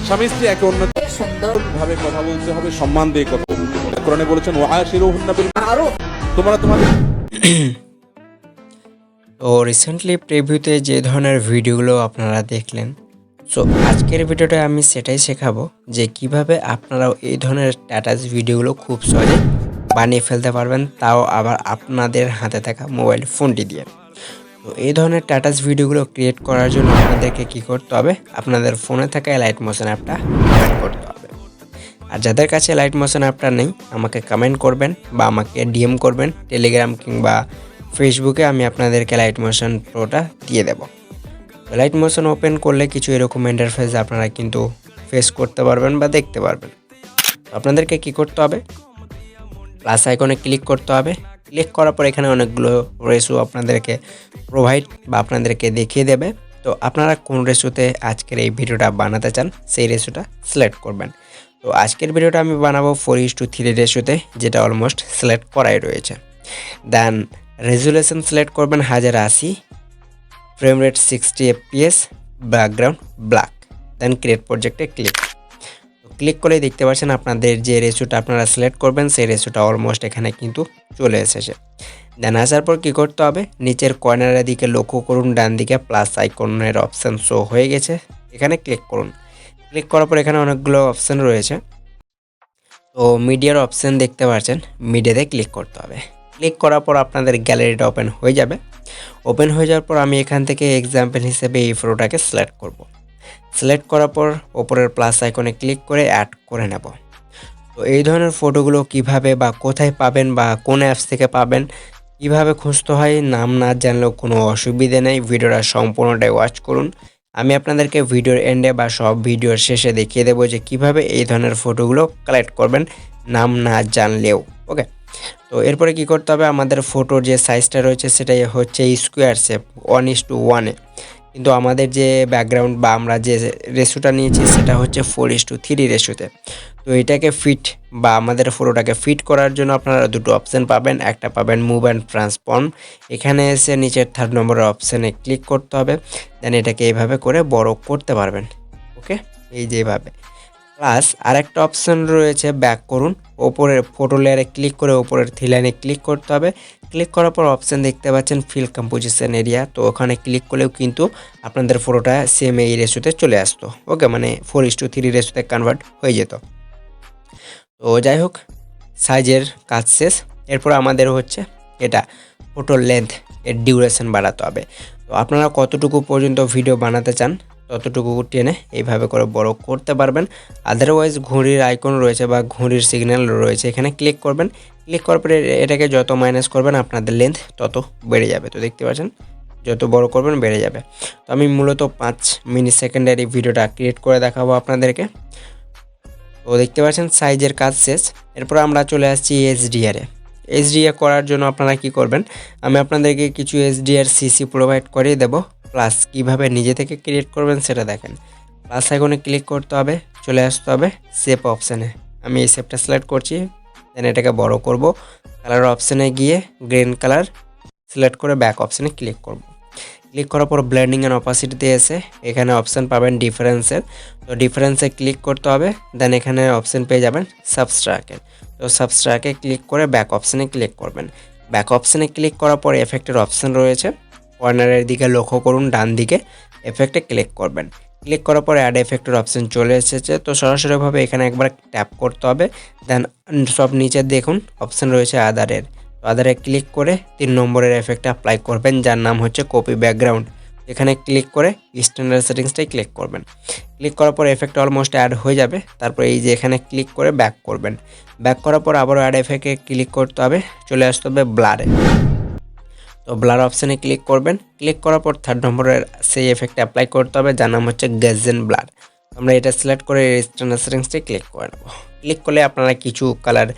স্বামী স্ত্রী একে অন্যকে সুন্দরভাবে কথা বলতে হবে, সম্মান দিয়ে কথা বলতে হবে। কোরআনে বলেছেন ওয়াশিরুহুন্না বিল মারুফ, তোমরা তোমাদের তো রিসেন্টলি প্রিভিউতে যে ধরনের ভিডিওগুলো আপনারা দেখলেন, সো আজকের ভিডিওটা আমি সেটাই শেখাবো যে কিভাবে আপনারাও এই ধরনের স্ট্যাটাস ভিডিওগুলো খুব সহজে বানিয়ে ফেলতে পারবেন, তাও আবার আপনাদের হাতে থাকা মোবাইল ফোনটি দিয়ে। তো এই ধরনের স্ট্যাটাস ভিডিওগুলো ক্রিয়েট করার জন্য আপনাদেরকে কি করতে হবে, আপনাদের ফোনে থাকা লাইট মোশন অ্যাপটা ওপেন করতে হবে। আর যাদের কাছে লাইট মোশন অ্যাপটা নেই, আমাকে কমেন্ট করবেন বা আমাকে ডিএম করবেন টেলিগ্রাম কিংবা ফেসবুকে, আমি আপনাদেরকে লাইট মোশন প্রোটা দিয়ে দেব। লাইট মোশন ওপেন করলে কিছু এরকম ইন্টারফেস আপনারা কিন্তু ফেস করতে পারবেন বা দেখতে পারবেন। আপনাদেরকে কি করতে হবে, প্লাস আইকনে ক্লিক করতে হবে। ক্লিক করার পর এখানে অনেকগুলো রেশো আপনাদেরকে প্রোভাইড বা আপনাদেরকে দেখিয়ে দেবে। তো আপনারা কোন রেশোতে আজকের এই ভিডিওটা বানাতে চান সেই রেশোটা সিলেক্ট করবেন। তো আজকের ভিডিওটা আমি বানাবো 4:3 রেশোতে, যেটা অলমোস্ট সিলেক্ট করাই রয়েছে। দেন রেজুলেশন সিলেক্ট করবেন 1080, frame rate 60 fps, background black. Then create প্রজেক্টে ক্লিক করে দেখতে পাচ্ছেন আপনাদের যে রেশোটা আপনারা সিলেক্ট করবেন সেই রেশোটা অলমোস্ট এখানে কিন্তু চলে এসেছে। দেন আসার পর কী করতে হবে, নিচের কর্নারের দিকে লক্ষ্য করুন, ডান দিকে প্লাস আইকনের অপশান শো হয়ে গেছে, এখানে ক্লিক করুন। ক্লিক করার পর এখানে অনেকগুলো অপশান রয়েছে। তো মিডিয়ার অপশান দেখতে পাচ্ছেন, মিডিয়াতে ক্লিক করতে হবে। ক্লিক করার পর আপনাদের গ্যালারিটা ওপেন হয়ে যাবে। ওপেন হয়ে যাওয়ার পর আমি এখান থেকে এক্সাম্পল হিসেবে এই ফটোটাকে সিলেক্ট করব। সিলেক্ট করার পর ওপরের প্লাস আইকনে ক্লিক করে অ্যাড করে নেব। তো এই ধরনের ফটোগুলো কিভাবে বা কোথায় পাবেন বা কোন অ্যাপস থেকে পাবেন, কিভাবে খুঁজতে হয়, নাম না জানলেও কোনো অসুবিধে নেই। ভিডিওটা সম্পূর্ণটাই ওয়াচ করুন। আমি আপনাদেরকে ভিডিওর এন্ডে বা সব ভিডিওর শেষে দেখিয়ে দেবো যে কিভাবে এই ধরনের ফটোগুলো কালেক্ট করবেন নাম না জানলেও। ওকে, তো এরপরে কি করতে হবে, আমাদের ফটোর যে সাইজটা রয়েছে সেটাই হচ্ছে স্কোয়ার শেপ 1:1-এ, কিন্তু আমাদের যে ব্যাকগ্রাউন্ড বা আমরা যে রেশোটা নিয়েছি সেটা হচ্ছে 4:3 রেশোতে। তো এটাকে ফিট বা আমাদের ফটোটাকে ফিট করার জন্য আপনারা দুটো অপশান পাবেন। একটা পাবেন মুভ অ্যান্ড ট্রান্সফর্ম, এখানে এসে নিচের 3rd নম্বরের অপশানে ক্লিক করতে হবে। দেন এটাকে এইভাবে করে বড় করতে পারবেন। ওকে, এই যে এইভাবে। প্লাস আরেকটা অপশান রয়েছে, ব্যাক করুন, ওপরের ফটো লেয়ারে ক্লিক করে ওপরের 3 লাইনে ক্লিক করতে হবে। ক্লিক করার পর অপশান দেখতে পাচ্ছেন ফিল কম্পোজিশন এরিয়া, তো ওখানে ক্লিক করলেও কিন্তু আপনাদের ফটোটা সেম এই রেশোতে চলে আসতো। ওকে, মানে 4:3 রেশোতে কনভার্ট হয়ে যেত। তো যাই হোক, সাইজের কাজ শেষ। এরপর আমাদের হচ্ছে এটা ফটোর লেন্থ, এর ডিউরেশন বাড়াতে হবে। তো আপনারা কতটুকু পর্যন্ত ভিডিও বানাতে চান ততটুকু টেনে এইভাবে করে বড় করতে পারবেন। আদারওয়াইজ ঘড়ির আইকন রয়েছে বা ঘড়ির সিগন্যাল রয়েছে, এখানে ক্লিক করবেন। ক্লিক করার পরে এটাকে যত মাইনাস করবেন আপনাদের লেন্থ তত বেড়ে যাবে। তো দেখতে পাচ্ছেন যত বড় করবেন বেড়ে যাবে। তো আমি মূলত 5 মিলি সেকেন্ডের এই ভিডিওটা ক্রিয়েট করে দেখাবো আপনাদেরকে। তো দেখতে পাচ্ছেন সাইজের কাজ শেষ। এরপর আমরা চলে আসছি এইচডিআরে। এইচডিআর করার জন্য আপনারা কি করবেন, আমি আপনাদেরকে কিছু এইচডিআর সিসি প্রোভাইড করিয়ে দেবো। প্লাস কিভাবে নিজে থেকে ক্রিয়েট করবেন সেটা দেখেন। প্লাস আইকনে ক্লিক করতে হবে, চলে আসতে হবে শেপ অপশানে। আমি এই শেপটা সিলেক্ট করছি। দেন এটাকে বড় করব। কালার অপশানে গিয়ে গ্রিন কালার সিলেক্ট করে ব্যাক অপশানে ক্লিক করব। ক্লিক করার পর ব্লেন্ডিং অ্যান্ড অপাসিটিতে এসে এখানে অপশান পাবেন ডিফারেন্সের। তো ডিফারেন্সে ক্লিক করতে হবে। দেন এখানে অপশান পেয়ে যাবেন সাবস্ট্রাকের। তো সাবস্ট্রাকে ক্লিক করে ব্যাক অপশানে ক্লিক করবেন। ব্যাক অপশানে ক্লিক করার পর এফেক্টের অপশান রয়েছে, কর্নারের দিকে লক্ষ্য করুন, ডান দিকে এফেক্টে ক্লিক করবেন। ক্লিক করার পর অ্যাড এফেক্টের অপশান চলে এসেছে। তো সরাসরিভাবে এখানে একবার ট্যাপ করতে হবে। দেন সব নিচে দেখুন অপশান রয়েছে আদারের। আদারে ক্লিক করে 3 নম্বরের এফেক্টটা অ্যাপ্লাই করবেন, যার নাম হচ্ছে কপি ব্যাকগ্রাউন্ড। এখানে ক্লিক করে স্ট্যান্ডার্ড সেটিংসটাই ক্লিক করবেন। ক্লিক করার পর এফেক্ট অলমোস্ট অ্যাড হয়ে যাবে। তারপর এই যে এখানে ক্লিক করে ব্যাক করবেন। ব্যাক করার পর আবারও অ্যাড এফেক্টে ক্লিক করতে হবে, চলে আসতে হবে ব্লারে। তো ব্লার অপশানে ক্লিক করবেন। ক্লিক করার পর 3rd নম্বরের সেই এফেক্টটা অ্যাপ্লাই করতে হবে, যার নাম হচ্ছে গেজেন ব্লার। আমরা এটা সিলেক্ট করে স্ট্যান্ডার্ড সেটিংসটাই ক্লিক করে নেব। ক্লিক করলে আপনারা কিছু কালার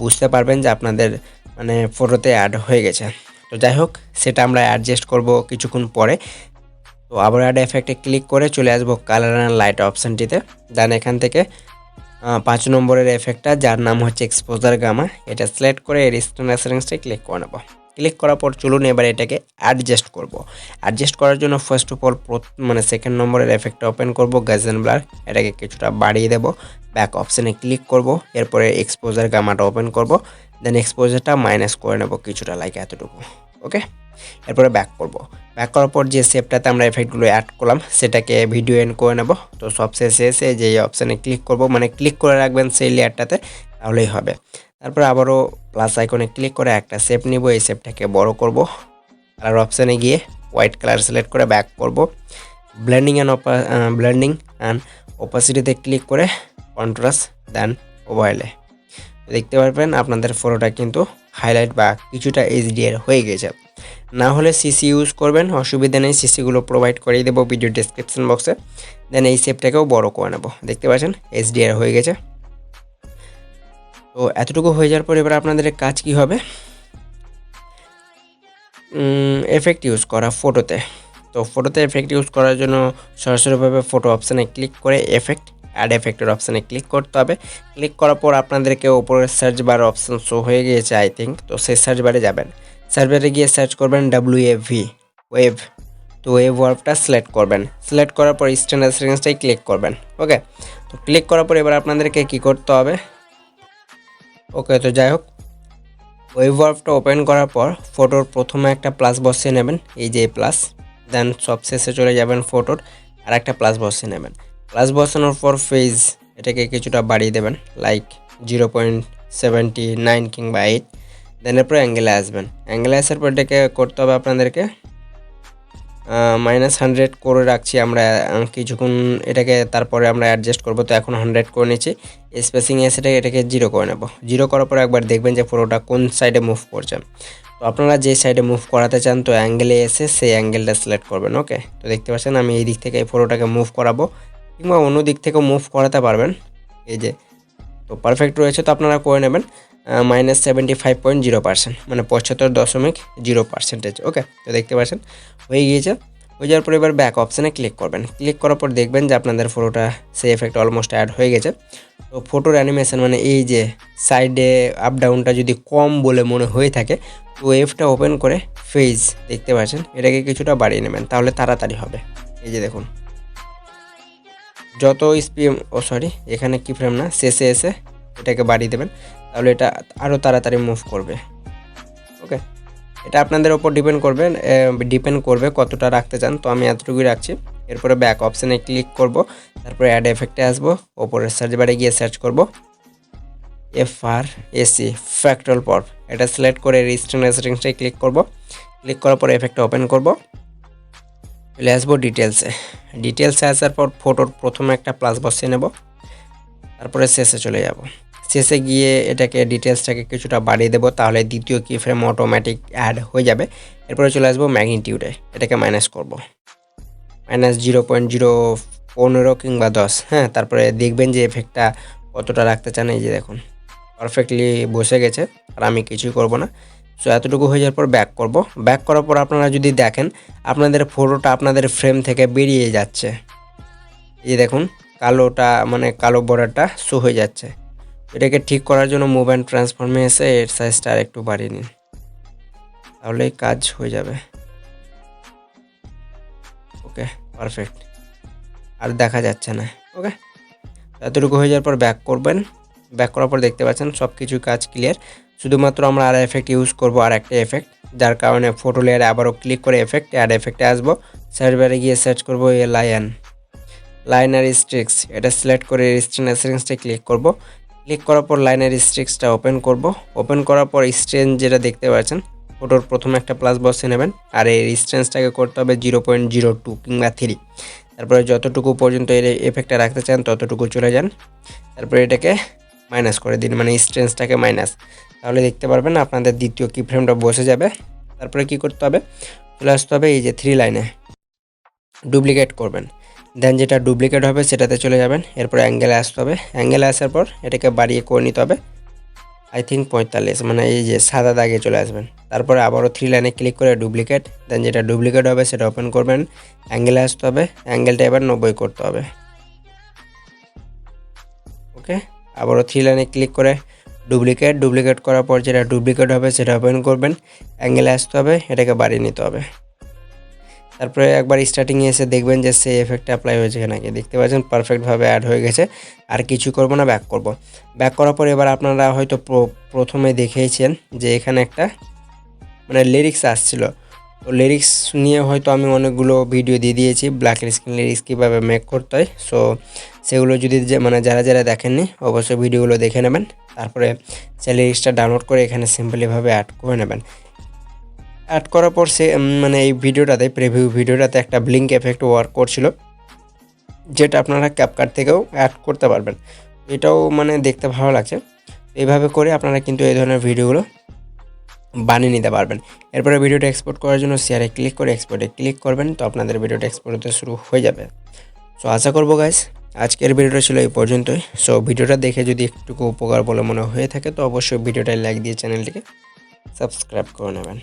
বুঝতে পারবেন যে আপনাদের মানে ফটোতে অ্যাড হয়ে গেছে। তো যাই হোক, সেটা আমরা অ্যাডজাস্ট করব কিছুক্ষণ পরে। তো আবার অ্যাড এফেক্টে ক্লিক করে চলে আসবো কালার অ্যান্ড লাইট অপশানটিতে। দেন এখান থেকে 5 নম্বরের এফেক্টটা, যার নাম হচ্ছে এক্সপোজার গামা, এটা সিলেক্ট করে এর স্ট্যান্ডার্ড সেটিংসটাই ক্লিক করে নেব। ক্লিক করার পর চলুন এবার এটাকে অ্যাডজাস্ট করব। অ্যাডজাস্ট করার জন্য ফার্স্ট অফ অল মানে সেকেন্ড নম্বরের এফেক্টটা ওপেন করব, গাজন ব্লার, এটাকে কিছুটা বাড়িয়ে দেব, ব্যাক অপশানে ক্লিক করব, এরপরে এক্সপোজার গামাটা ওপেন করব, দেন এক্সপোজারটা মাইনাস করে নেব কিছুটা, লাইক এতটুকু। ওকে, এরপরে ব্যাক করব। ব্যাক করার পর যে শেপটাতে আমরা এফেক্টগুলো অ্যাড করলাম সেটাকে ভিডিও এন্ড করে নেব। তো সবশেষে এসে যে অপশানে ক্লিক করব, মানে ক্লিক করে রাখবেন সেই লেয়ারটাতে, তাহলেই হবে। তারপরে আবারও প্লাস আইকনে ক্লিক করে একটা শেপ নিব, এই শেপটাকে বড় করব, কালার অপশানে গিয়ে হোয়াইট কালার সিলেক্ট করে ব্যাক করব, ব্লেন্ডিং অ্যান্ড অপাসিটিতে ক্লিক করে কন্ট্রাস্ট দেন ওভারলে। দেখতে পারবেন আপনাদের ফটোটা কিন্তু হাইলাইট বা কিছুটা এইচডিআর হয়ে গেছে। না হলে সিসি ইউজ করবেন, অসুবিধা নেই, সিসিগুলো প্রোভাইড করিয়ে দেবো ভিডিও ডেসক্রিপশন বক্সে। দেন এই শেপটাকেও বড় করে নেব, দেখতে পাচ্ছেন এইচডিআর হয়ে গেছে। তো এতটুকু হয়ে যাওয়ার পর এবার আপনাদের কাজ কি হবে, এফেক্ট ইউজ করা ফটোতে। তো ফটোতে এফেক্ট ইউজ করার জন্য সরাসরিভাবে ফটো অপশানে ক্লিক করে এফেক্ট অ্যাড এফেক্টের অপশানে ক্লিক করতে হবে। ক্লিক করার পর আপনাদেরকে ওপরের সার্চ বার অপশান শো হয়ে গিয়েছে আই থিঙ্ক, তো সেই সার্চ বারে যাবেন, সার্চ বারে গিয়ে সার্চ করবেন WAV ওয়েভ। তো ওয়েভ ওয়ার্ডটা সিলেক্ট করবেন, সিলেক্ট করার পর স্ট্যান্ডার্ড সেটিংসটাই ক্লিক করবেন। ওকে, তো ক্লিক করার পর এবার আপনাদেরকে কী করতে হবে, ওকে, তো যাই হোক, ওয়েভ ওয়ার্ডটা ওপেন করার পর ফটোর প্রথমে একটা প্লাস বসিয়ে নেবেন, এই যে প্লাস, দেন সবশেষে চলে যাবেন ফটোর আর একটা প্লাস বসিয়ে নেবেন। প্লাস বসানোর পর ফেজ এটাকে কিছুটা বাড়িয়ে দেবেন, লাইক 0.79 কিংবা 8। দেন এরপর অ্যাঙ্গেলে আসবেন, অ্যাঙ্গেলে আসার পর এটাকে করতে হবে আপনাদেরকে -100 করে রাখছি আমরা কিছুক্ষণ, এটাকে তারপরে আমরা অ্যাডজাস্ট করব। তো এখন 100 করে নিচ্ছি, স্পেসিং এসে এটাকে 0 করে নেব। 0 করার পর একবার দেখবেন যে ফটোটা কোন সাইডে মুভ করছে। তো আপনারা যে সাইডে মুভ করাতে চান তো অ্যাঙ্গেলে এসে সেই অ্যাঙ্গেলটা সিলেক্ট করবেন। ওকে, তো দেখতে পাচ্ছেন আমি এই দিক থেকে এই ফটোটাকে মুভ করাবো, কিংবা অন্য দিক থেকেও মুভ করাতে পারবেন। এই যে, তো পারফেক্ট রয়েছে, তো আপনারা করে নেবেন -75.0%, মানে 75.0%। ওকে, তো দেখতে পাচ্ছেন হয়ে গিয়েছে। হয়ে যাওয়ার পর এবার ব্যাক অপশানে ক্লিক করবেন, ক্লিক করার পর দেখবেন যে আপনাদের ফটোটা সেই এফেক্ট অলমোস্ট অ্যাড হয়ে গেছে। তো ফটোর অ্যানিমেশন মানে এই যে সাইডে আপ ডাউনটা যদি কম বলে মনে হয়ে থাকে, তো ওয়েভটা ওপেন করে ফেজ দেখতে পাচ্ছেন এটাকে কিছুটা বাড়িয়ে নেবেন, তাহলে তাড়াতাড়ি হবে। এই যে দেখুন, যত এখানে কি ফ্রেম না, শেষে এসে এটাকে বাড়িয়ে দেবেন, তাহলে এটা আরও তাড়াতাড়ি মুভ করবে। ওকে, এটা আপনাদের ওপর ডিপেন্ড করবে কতটা রাখতে চান। তো আমি এতটুকুই রাখছি। এরপরে ব্যাক অপশানে ক্লিক করব, তারপরে অ্যাড এফেক্টে আসবো, ওপরের সার্চ বারে গিয়ে সার্চ করব FRAC ফ্র্যাক্টাল পর্ব, এটা সিলেক্ট করে রিস্ট্যান্ডার্ড সেটিংসটাই ক্লিক করব। ক্লিক করার পর এফেক্টটা ওপেন করব, চলে আসবো ডিটেলসে আসার পর ফটোর প্রথমে একটা প্লাস বসিয়ে নেব, তারপরে শেষে চলে যাব। শেষে গিয়ে এটাকে ডিটেলসটাকে কিছুটা বাড়িয়ে দেবো, তাহলে দ্বিতীয় কি ফ্রেম অটোমেটিক অ্যাড হয়ে যাবে। এরপরে চলে আসবো ম্যাগনিটিউডে, এটাকে মাইনাস করব, -0.015 কিংবা 10। হ্যাঁ, তারপরে দেখবেন যে এফেক্টটা কতটা রাখতে চান। এই যে দেখুন পারফেক্টলি বসে গেছে, আর আমি কিছুই করব না। সো এতটুকু হয়ে যাওয়ার পর ব্যাক করব। ব্যাক করার পর আপনারা যদি দেখেন আপনাদের ফটোটা আপনাদের ফ্রেম থেকে বেরিয়ে যাচ্ছে, এই দেখুন কালোটা মানে কালো বর্ডারটা শো হয়ে যাচ্ছে। এটাকে ঠিক করার জন্য মুভ অ্যান্ড ট্রান্সফর্মে এসে এর সাইজটা আর একটু বাড়িয়ে নিন, তাহলেই কাজ হয়ে যাবে। ওকে, পারফেক্ট, আর দেখা যাচ্ছে না। ওকে, এতটুকু হয়ে যাওয়ার পর ব্যাক করবেন। ব্যাক করার পর দেখতে পাচ্ছেন সব কিছু কাজ ক্লিয়ার, শুধুমাত্র আমরা আর এফেক্ট ইউজ করব, আর একটা এফেক্ট, যার কারণে ফটো লেয়ারে আবারও ক্লিক করে এফেক্ট অ্যাড এফেক্টে আসবো, সার্চ বারে গিয়ে সার্চ করবো লাইনার স্ট্রিক্স, এটা সিলেক্ট করে স্ট্রিক্সটা ক্লিক করব। ক্লিক করার পর লাইনার স্ট্রিক্সটা ওপেন করব। ওপেন করার পর স্ট্রেঞ্জ যেটা দেখতে পাচ্ছেন ফটোর প্রথমে একটা প্লাস বসিয়ে নেবেন, আর এই স্ট্রেঞ্জটাকে করতে হবে 0.02 কিংবা 3। তারপরে যতটুকু পর্যন্ত এর এফেক্টটা রাখতে চান ততটুকু চলে যান, তারপরে এটাকে মাইনাস করে দিন, মানে স্ট্রেঞ্জটাকে মাইনাস, তাহলে দেখতে পারবেন আপনাদের দ্বিতীয় কি ফ্রেমটা বসে যাবে। তারপরে কি করতে হবে, চলে আসতে হবে এই যে 3 লাইনে, ডুপ্লিকেট করবেন, দেন যেটা ডুপ্লিকেট হবে সেটাতে চলে যাবেন। এরপর অ্যাঙ্গেলে আসতে হবে, অ্যাঙ্গেলে আসার পর এটাকে বাড়িয়ে করে নিতে হবে, আই থিঙ্ক 45, মানে এই যে সাদা দাগে চলে আসবেন। তারপরে আবারও 3 লাইনে ক্লিক করে ডুপ্লিকেট, দেন যেটা ডুপ্লিকেট হবে সেটা ওপেন করবেন, অ্যাঙ্গেলে আসতে হবে, অ্যাঙ্গেলটা এবার 90 করতে হবে। ওকে, আবারও 3 লাইনে ক্লিক করে ডুপ্লিকেট করার পর যেটা ডুপ্লিকেট হবে সেটা ওপেন করবেন, অ্যাঙ্গেলে আসতে হবে, এটাকে বাড়িয়ে নিতে হবে। তারপরে একবার স্টার্টিংয়ে এসে দেখবেন যে সেই এফেক্টটা অ্যাপ্লাই হয়েছে নাকি, দেখতে পাচ্ছেন পারফেক্টভাবে অ্যাড হয়ে গেছে। আর কিছু করব না, ব্যাক করব। ব্যাক করার পর এবার আপনারা হয়তো প্রথমে দেখেইছেন যে এখানে একটা মানে লিরিক্স আসছিল, তো লিরিক্স নিয়ে হয়তো আমি অনেকগুলো ভিডিও দিয়ে দিয়েছি, ব্ল্যাক স্ক্রিন লিরিক্স কীভাবে মেক করতে হয়। সো সেগুলো যদি মানে যারা দেখেননি অবশ্যই ভিডিওগুলো দেখে নেবেন, তারপরে সেই লিরিক্সটা ডাউনলোড করে এখানে সিম্পলিভাবে অ্যাড করে নেবেন। অ্যাড করার পর সে মানে এই ভিডিওটাতে প্রিভিউ ভিডিওটাতে একটা ব্লিঙ্ক এফেক্ট ওয়ার্ক করছিল, যেটা আপনারা ক্যাপকাট থেকেও অ্যাড করতে পারবেন। এটাও মানে দেখতে ভালো লাগছে। এইভাবে করে আপনারা কিন্তু এই ধরনের ভিডিওগুলো বানিয়ে নিতে পারবেন। এরপরে ভিডিওটা এক্সপোর্ট করার জন্য শেয়ারে ক্লিক করে এক্সপোর্টে ক্লিক করবেন, তো আপনাদের ভিডিওটা এক্সপোর্ট হতে শুরু হয়ে যাবে। সো আশা করবো গাইস আজকের ভিডিওটা ছিল এই পর্যন্তই। সো ভিডিওটা দেখে যদি একটুকু উপকার বলে মনে হয়ে থাকে তো অবশ্যই ভিডিওটায় লাইক দিয়ে চ্যানেলটিকে সাবস্ক্রাইব করে নেবেন।